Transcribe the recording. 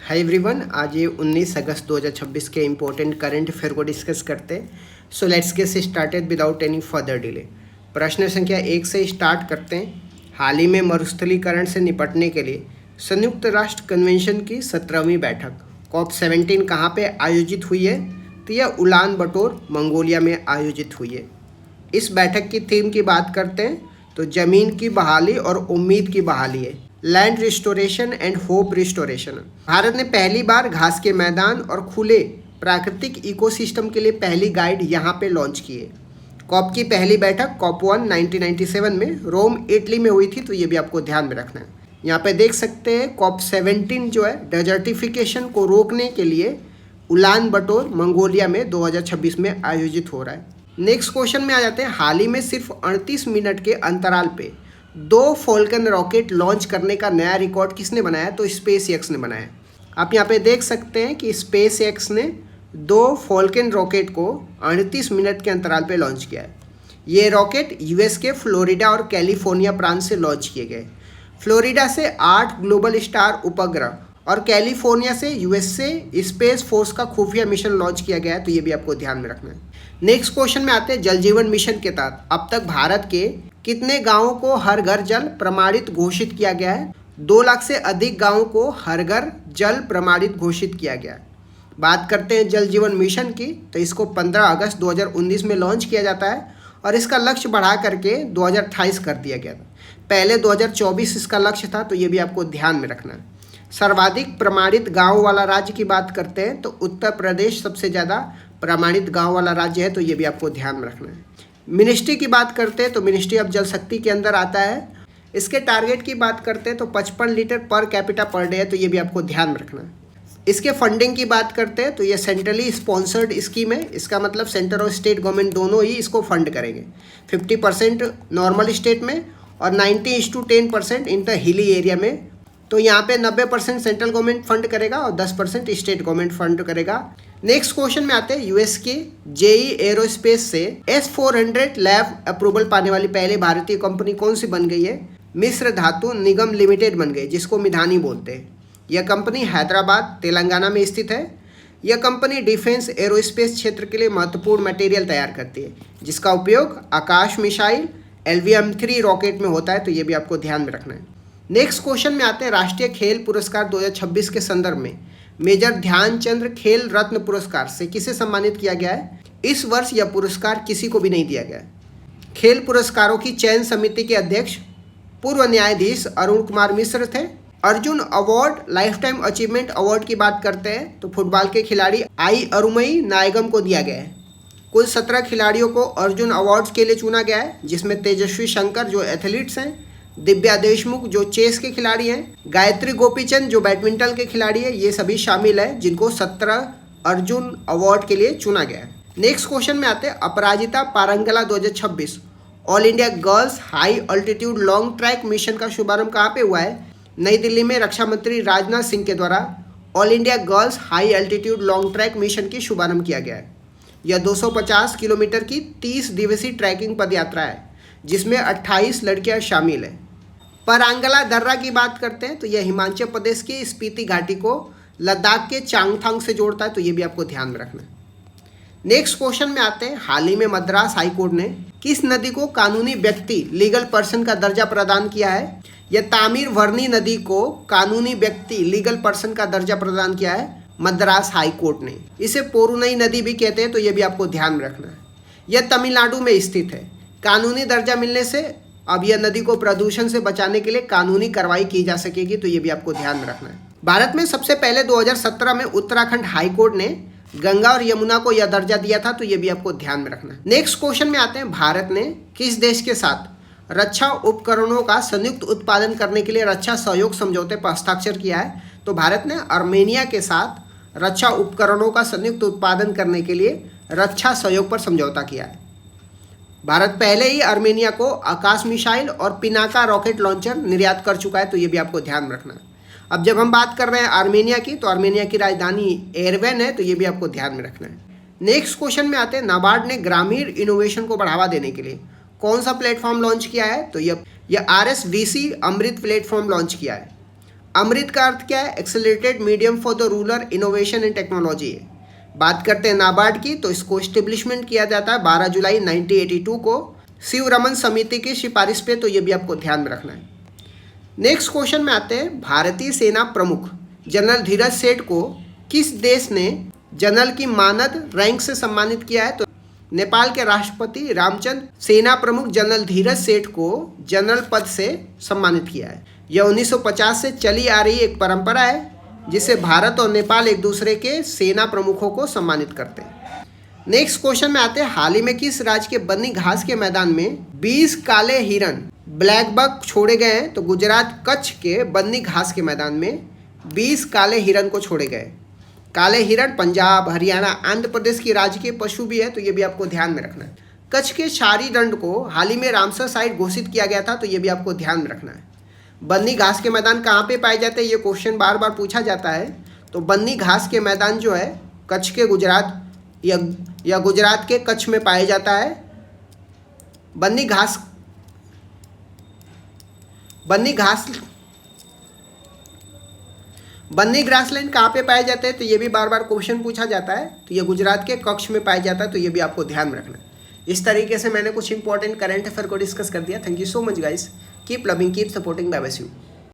Hi everyone, आज ये 19 अगस्त 2026 के इम्पोर्टेंट करंट अफेयर को डिस्कस करते हैं। So let's get started without any further delay. प्रश्न संख्या 1 से स्टार्ट करते हैं। हाल ही में मरुस्थलीकरण से निपटने के लिए संयुक्त राष्ट्र कन्वेंशन की 17वीं बैठक COP17 कहाँ पे आयोजित हुई है? तो यह उलान बटोर मंगोलिया में आयोजित हुई है। इस बैठक की थीम की बात करते हैं तो ज़मीन की बहाली और उम्मीद की बहाली है। Land restoration and hope restoration. Bharat ने पहली बार घास के मैदान और खुले प्राकृतिक इकोसिस्टम के लिए पहली गाइड यहाँ पे लॉन्च की है। कॉप की पहली बैठक COP1 1997 में रोम इटली में हुई थी, तो ये भी आपको ध्यान में रखना है। यहाँ पे देख सकते हैं COP17 जो है डेजर्टिफिकेशन को रोकने के लिए उलान बटोर मंगोलिया में 2026 में आयोजित हो रहा है। नेक्स्ट क्वेश्चन में आ जाते हैं। हाल ही में सिर्फ 38 मिनट के अंतराल पे 2 फॉल्कन रॉकेट लॉन्च करने का नया रिकॉर्ड किसने बनाया? तो स्पेस एक्स ने बनाया। आप यहाँ पे देख सकते हैं कि स्पेस एक्स ने 2 फॉल्कन रॉकेट को 38 मिनट के अंतराल पे लॉन्च किया है। ये रॉकेट यूएस के फ्लोरिडा और कैलिफोर्निया प्रांत से लॉन्च किए गए। फ्लोरिडा से 8 ग्लोबल स्टार उपग्रह और कैलिफोर्निया से यूएस से स्पेस फोर्स का खुफिया मिशन लॉन्च किया गया है, तो ये भी आपको ध्यान में रखना है। नेक्स्ट क्वेश्चन में आते हैं। जल जीवन मिशन के तहत अब तक भारत के कितने गांवों को हर घर जल प्रमाणित घोषित किया गया है? 2 लाख से अधिक गांवों को हर घर जल प्रमाणित घोषित किया गया है। बात करते हैं जल जीवन मिशन की, तो इसको 15 अगस्त 2019 में लॉन्च किया जाता है और इसका लक्ष्य बढ़ा करके 2028 कर दिया गया था। पहले 2024 इसका लक्ष्य था, तो ये भी आपको ध्यान में रखना है। सर्वाधिक प्रमाणित गाँव वाला राज्य की बात करते हैं तो उत्तर प्रदेश सबसे ज़्यादा प्रमाणित गाँव वाला राज्य है, तो ये भी आपको ध्यान में रखना है। मिनिस्ट्री की बात करते हैं तो मिनिस्ट्री ऑफ जल शक्ति के अंदर आता है। इसके टारगेट की बात करते हैं तो 55 litre per capita per day है, तो ये भी आपको ध्यान में रखना है। इसके फंडिंग की बात करते हैं तो ये सेंट्रली स्पॉन्सर्ड स्कीम है। इसका मतलब सेंटर और स्टेट गवर्नमेंट दोनों ही इसको फंड करेंगे। 50% नॉर्मल स्टेट में और 90:10% इन द हिली एरिया में। तो यहाँ पे 90% सेंट्रल गवर्नमेंट फंड करेगा और 10% स्टेट गवर्नमेंट फंड करेगा। नेक्स्ट क्वेश्चन में आते हैं। यूएस के जेई एरोस्पेस से S-400 लैब अप्रूवल पाने वाली पहले भारतीय कंपनी कौन सी बन गई है? मिस्र धातु निगम लिमिटेड बन गई, जिसको मिधानी बोलते हैं। यह कंपनी हैदराबाद तेलंगाना में स्थित है। यह कंपनी डिफेंस एरोस्पेस क्षेत्र के लिए महत्वपूर्ण मटेरियल तैयार करती है, जिसका उपयोग आकाश मिसाइल LVM-3 रॉकेट में होता है, तो ये भी आपको ध्यान में रखना है। नेक्स्ट क्वेश्चन में आते हैं। राष्ट्रीय खेल पुरस्कार 2026 के संदर्भ में मेजर ध्यानचंद खेल रत्न पुरस्कार से किसे सम्मानित किया गया है? इस वर्ष यह पुरस्कार किसी को भी नहीं दिया गया है। खेल पुरस्कारों की चयन समिति के अध्यक्ष पूर्व न्यायाधीश अरुण कुमार मिश्र थे। Arjun award life time achievement award की बात करते हैं तो फुटबॉल के खिलाड़ी आई अरुमई नायगम को दिया गया है। कुल 17 खिलाड़ियों को अर्जुन अवार्ड्स के लिए चुना गया है, जिसमें तेजस्वी शंकर जो एथलीट्स हैं, दिव्या देशमुख जो चेस के खिलाड़ी हैं, गायत्री गोपीचंद जो बैडमिंटन के खिलाड़ी है, ये सभी शामिल है जिनको 17 अर्जुन अवार्ड के लिए चुना गया है। नेक्स्ट क्वेश्चन में आते हैं। अपराजिता पारंगला 2026 all India girls high altitude long track mission का शुभारंभ कहाँ पे हुआ है? नई दिल्ली में रक्षा मंत्री राजनाथ सिंह के द्वारा all India girls high altitude long track mission की शुभारंभ किया गया है। यह 250 किलोमीटर की 30 दिवसीय ट्रैकिंग पदयात्रा है, जिसमें 28 लड़कियां शामिल हैं। परांगला दर्रा की बात करते हैं तो यह हिमाचल प्रदेश की स्पीति घाटी को लद्दाख के चांगथांग से जोड़ता है, तो ये भी आपको ध्यान में रखना है। नेक्स्ट क्वेश्चन में आते हैं। हाल ही में मद्रास हाईकोर्ट ने किस नदी को कानूनी व्यक्ति लीगल पर्सन का दर्जा प्रदान किया है? यह तामीरवर्णी नदी को कानूनी व्यक्ति लीगल पर्सन का दर्जा प्रदान किया है मद्रास हाईकोर्ट ने। इसे पोरुनई नदी भी कहते हैं, तो ये भी आपको ध्यान में रखना है। यह तमिलनाडु में स्थित है। कानूनी दर्जा मिलने से अब यह नदी को प्रदूषण से बचाने के लिए कानूनी कार्रवाई की जा सकेगी, तो ये भी आपको ध्यान में रखना है। भारत में सबसे पहले 2017 में उत्तराखंड हाईकोर्ट ने गंगा और यमुना को यह दर्जा दिया था, तो ये भी आपको ध्यान में रखना है। नेक्स्ट क्वेश्चन में आते हैं। भारत ने किस देश के साथ रक्षा उपकरणों का संयुक्त उत्पादन करने के लिए रक्षा सहयोग समझौते पर हस्ताक्षर किया है? तो भारत ने आर्मेनिया के साथ रक्षा उपकरणों का संयुक्त उत्पादन करने के लिए रक्षा सहयोग पर समझौता किया है। भारत पहले ही आर्मेनिया को आकाश मिसाइल और पिनाका रॉकेट लॉन्चर निर्यात कर चुका है, तो ये भी आपको ध्यान में रखना है। अब जब हम बात कर रहे हैं आर्मेनिया की, तो आर्मेनिया की राजधानी एरेवन है, तो ये भी आपको ध्यान में रखना है। नेक्स्ट क्वेश्चन में आते हैं। नाबार्ड ने ग्रामीण इनोवेशन को बढ़ावा देने के लिए कौन सा प्लेटफॉर्म लॉन्च किया है? तो यह RSVC अमृत प्लेटफॉर्म लॉन्च किया है। अमृत का अर्थ क्या है? Accelerated medium for the rural innovation and technology है। बात करते हैं नाबार्ड की, तो इसको एस्टेब्लिशमेंट किया जाता है 12 जुलाई 1982 को शिव रमन समिति की सिफारिश पे, तो ये भी आपको ध्यान में रखना है। नेक्स्ट क्वेश्चन में आते हैं, भारतीय सेना प्रमुख जनरल धीरज सेठ को किस देश ने जनरल की मानद रैंक से सम्मानित किया है? तो नेपाल के राष्ट्रपति रामचंद्र सेना प्रमुख जनरल धीरज सेठ को जनरल पद से सम्मानित किया है। यह 1950 से चली आ रही एक परंपरा है जिसे भारत और नेपाल एक दूसरे के सेना प्रमुखों को सम्मानित करते हैं। नेक्स्ट क्वेश्चन में आते हैं, हाल ही में किस राज्य के बन्नी घास के मैदान में 20 काले हिरन ब्लैक बक छोड़े गए हैं? तो गुजरात कच्छ के बन्नी घास के मैदान में 20 काले हिरन को छोड़े गए। काले हिरण पंजाब, हरियाणा, आंध्र प्रदेश की राज्य के पशु भी है, तो ये भी आपको ध्यान में रखना है। कच्छ के शारी दंड को हाल ही में रामसर साइट घोषित किया गया था, तो ये भी आपको ध्यान में रखना है। बन्नी घास के मैदान कहाँ पे पाए जाते हैं, ये क्वेश्चन बार बार पूछा जाता है। तो बन्नी घास के मैदान जो है कच्छ के गुजरात या गुजरात के कच्छ में पाया जाता है। बन्नी ग्रासलैंड कहाँ पे पाए जाते हैं, तो ये भी बार बार क्वेश्चन पूछा जाता है। तो ये गुजरात के कच्छ में पाया जाता है, तो ये भी आपको ध्यान में रखना है। इस तरीके से मैंने कुछ इंपॉर्टेंट करंट अफेयर को डिस्कस कर दिया। Thank you so much guys, keep loving, keep supporting, bye bye, see you.